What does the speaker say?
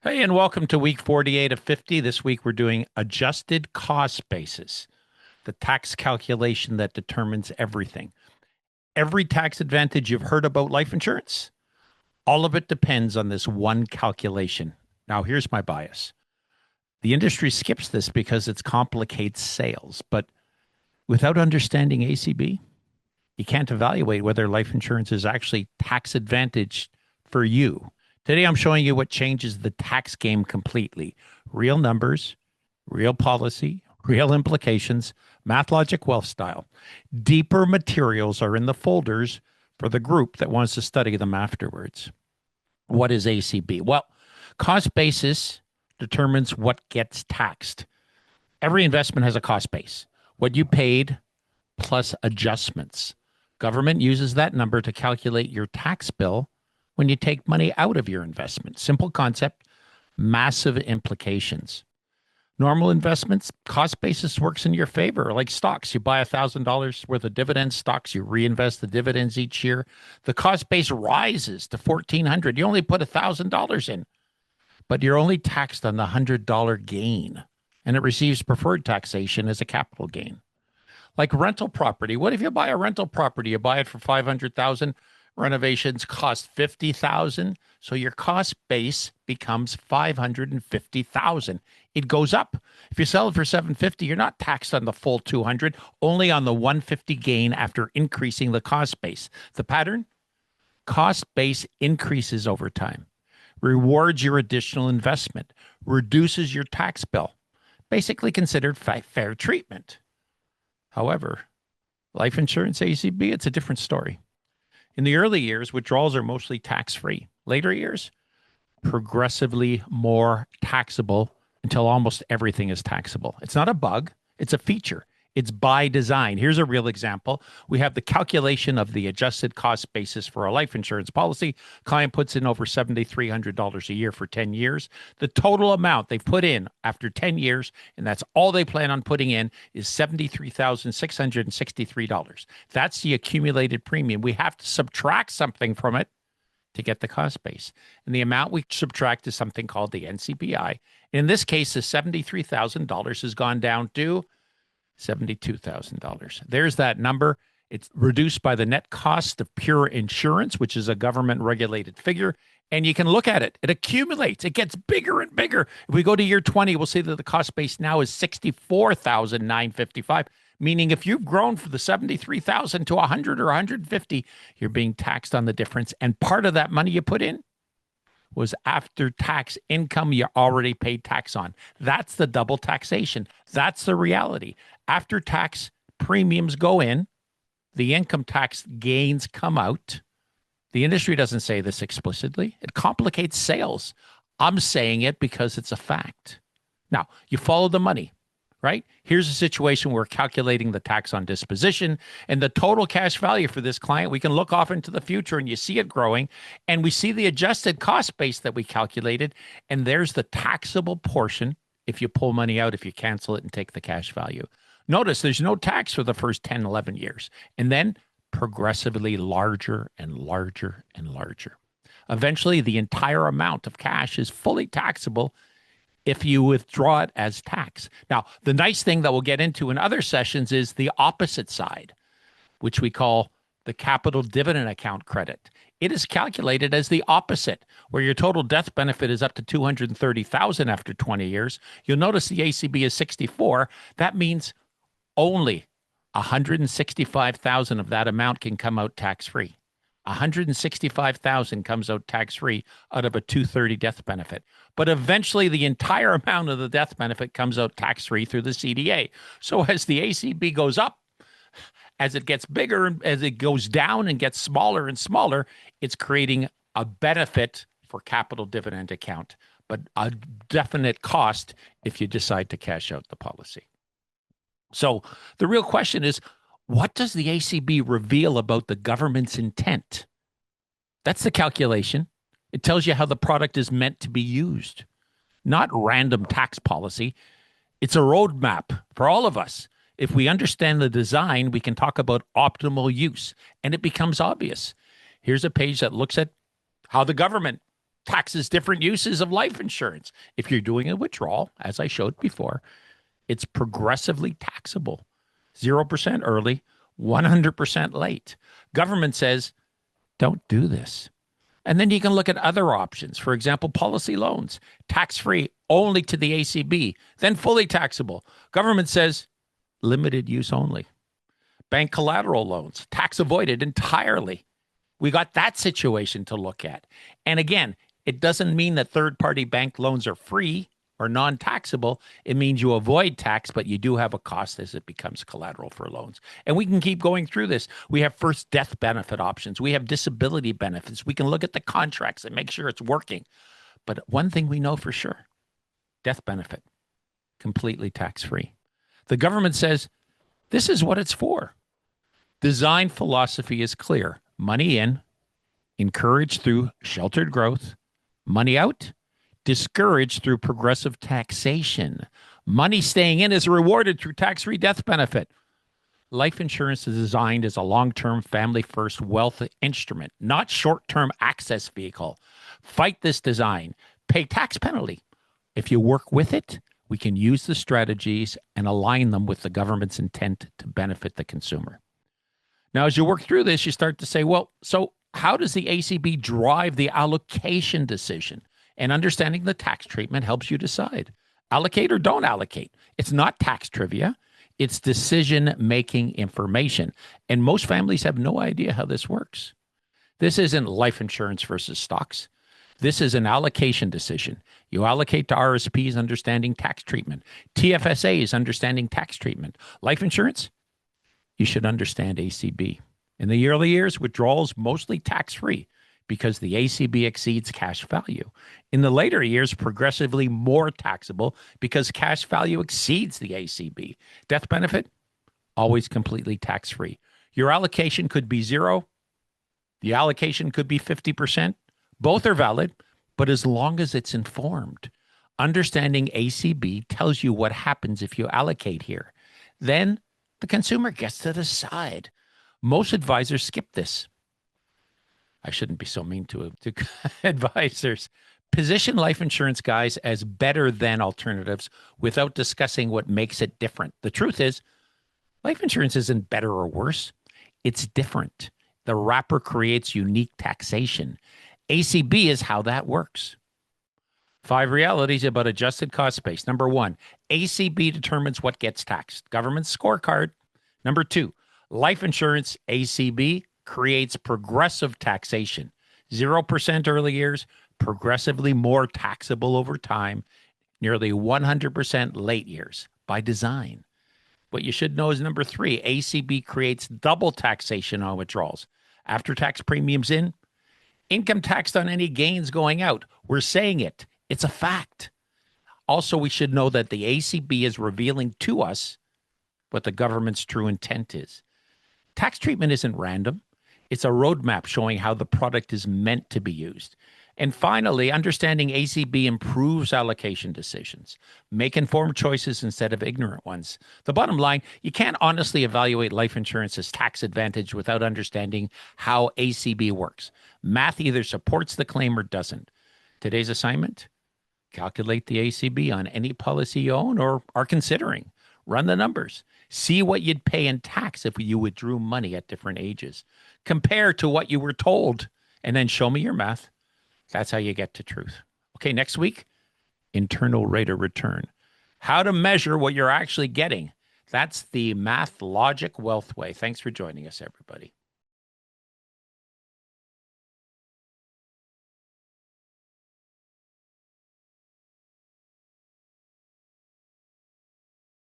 Hey, and welcome to week 48 of 50. This week we're doing adjusted cost basis, the tax calculation that determines everything. Every tax advantage you've heard about life insurance, all of it depends on this one calculation. Now, here's my bias. The industry skips this because it complicates sales, but without understanding ACB, you can't evaluate whether life insurance is actually tax advantaged for you. Today, I'm showing you what changes the tax game completely. Real numbers, real policy, real implications, Math.Logic.Wealth style. Deeper materials are in the folders for the group that wants to study them afterwards. What is ACB? Well, cost basis determines what gets taxed. Every investment has a cost base. What you paid plus adjustments. Government uses that number to calculate your tax bill when you take money out of your investment. Simple concept, massive implications. Normal investments, cost basis works in your favor, like stocks. You buy $1,000 worth of dividends stocks, you reinvest the dividends each year. The cost base rises to $1,400. You only put $1,000 in, but you're only taxed on the $100 gain, and it receives preferred taxation as a capital gain. Like rental property. What if you buy a rental property? You buy it for $500,000. Renovations cost $50,000, so your cost base becomes $550,000. It goes up. If you sell it for $750, you're not taxed on the full $200, only on the $150 gain after increasing the cost base. The pattern? Cost base increases over time, rewards your additional investment, reduces your tax bill, basically considered fair treatment. However, life insurance ACB, it's a different story. In the early years, withdrawals are mostly tax-free. Later years, progressively more taxable until almost everything is taxable. It's not a bug, it's a feature. It's by design. Here's a real example. We have the calculation of the adjusted cost basis for a life insurance policy. Client puts in over $7,300 a year for 10 years. The total amount they put in after 10 years, and that's all they plan on putting in, is $73,663. That's the accumulated premium. We have to subtract something from it to get the cost base. And the amount we subtract is something called the NCPI. In this case, the $73,000 has gone down to $72,000. There's that number. It's reduced by the net cost of pure insurance, which is a government regulated figure. And you can look at it. It accumulates. It gets bigger and bigger. If we go to year 20, we'll see that the cost base now is $64,955, meaning if you've grown from the $73,000 to $100 or $150, you're being taxed on the difference. And part of that money you put in was after tax income you already paid tax on. That's the double taxation. That's the reality. After tax premiums go in, the income tax gains come out. The industry doesn't say this explicitly. It complicates sales. I'm saying it because it's a fact. Now, you follow the money, right? Here's a situation where we're calculating the tax on disposition and the total cash value for this client. We can look off into the future and you see it growing, and we see the adjusted cost base that we calculated, and there's the taxable portion if you pull money out, if you cancel it and take the cash value. Notice there's no tax for the first 10, 11 years, and then progressively larger and larger and larger. Eventually, the entire amount of cash is fully taxable if you withdraw it as tax. Now, the nice thing that we'll get into in other sessions is the opposite side, which we call the capital dividend account credit. It is calculated as the opposite, where your total death benefit is up to $230,000 after 20 years. You'll notice the ACB is 64. That means only $165,000 of that amount can come out tax-free. $165,000 comes out tax-free out of a $230 death benefit. But eventually the entire amount of the death benefit comes out tax-free through the CDA. So as the ACB goes up, as it gets bigger, as it goes down and gets smaller and smaller, it's creating a benefit for capital dividend account, but a definite cost if you decide to cash out the policy. So the real question is, what does the ACB reveal about the government's intent? That's the calculation. It tells you how the product is meant to be used, not random tax policy. It's a roadmap for all of us. If we understand the design, we can talk about optimal use, and it becomes obvious. Here's a page that looks at how the government taxes different uses of life insurance. If you're doing a withdrawal, as I showed before, it's progressively taxable. 0% early, 100% late. Government says, don't do this. And then you can look at other options. For example, policy loans, tax-free only to the ACB, then fully taxable. Government says limited use only. Bank collateral loans, tax avoided entirely. We got that situation to look at. And again, it doesn't mean that third-party bank loans are free or non-taxable. It means you avoid tax, but you do have a cost as it becomes collateral for loans. And we can keep going through this. We have first death benefit options. We have disability benefits. We can look at the contracts and make sure it's working. But one thing we know for sure, death benefit, completely tax-free. The government says, this is what it's for. Design philosophy is clear. Money in, encouraged through sheltered growth. Money out, discouraged through progressive taxation. Money staying in is rewarded through tax-free death benefit. Life insurance is designed as a long-term family-first wealth instrument, not short-term access vehicle. Fight this design. Pay tax penalty. If you work with it, we can use the strategies and align them with the government's intent to benefit the consumer. Now, as you work through this, you start to say, well, so how does the ACB drive the allocation decision? And understanding the tax treatment helps you decide. Allocate or don't allocate. It's not tax trivia. It's decision-making information. And most families have no idea how this works. This isn't life insurance versus stocks. This is an allocation decision. You allocate to RRSPs, understanding tax treatment. TFSAs, understanding tax treatment. Life insurance, you should understand ACB. In the early years, withdrawals mostly tax-free because the ACB exceeds cash value. In the later years, progressively more taxable because cash value exceeds the ACB. Death benefit, always completely tax-free. Your allocation could be zero. The allocation could be 50%. Both are valid, but as long as it's informed. Understanding ACB tells you what happens if you allocate here. Then the consumer gets to decide. Most advisors skip this. I shouldn't be so mean to advisors. Position life insurance, guys, as better than alternatives without discussing what makes it different. The truth is, life insurance isn't better or worse. It's different. The wrapper creates unique taxation. ACB is how that works. 5 realities about adjusted cost base. Number 1, ACB determines what gets taxed. Government scorecard. Number 2, life insurance ACB creates progressive taxation. 0% early years, progressively more taxable over time, nearly 100% late years by design. What you should know is number 3, ACB creates double taxation on withdrawals. After-tax premiums in, income taxed on any gains going out. We're saying it. It's a fact. Also, we should know that the ACB is revealing to us what the government's true intent is. Tax treatment isn't random. It's a roadmap showing how the product is meant to be used. And finally, understanding ACB improves allocation decisions. Make informed choices instead of ignorant ones. The bottom line, you can't honestly evaluate life insurance as tax advantage without understanding how ACB works. Math either supports the claim or doesn't. Today's assignment, calculate the ACB on any policy you own or are considering. Run the numbers. See what you'd pay in tax if you withdrew money at different ages. Compare to what you were told, and then show me your math. That's how you get to truth. Okay, next week, internal rate of return. How to measure what you're actually getting. That's the Math.Logic.Wealth way. Thanks for joining us, everybody.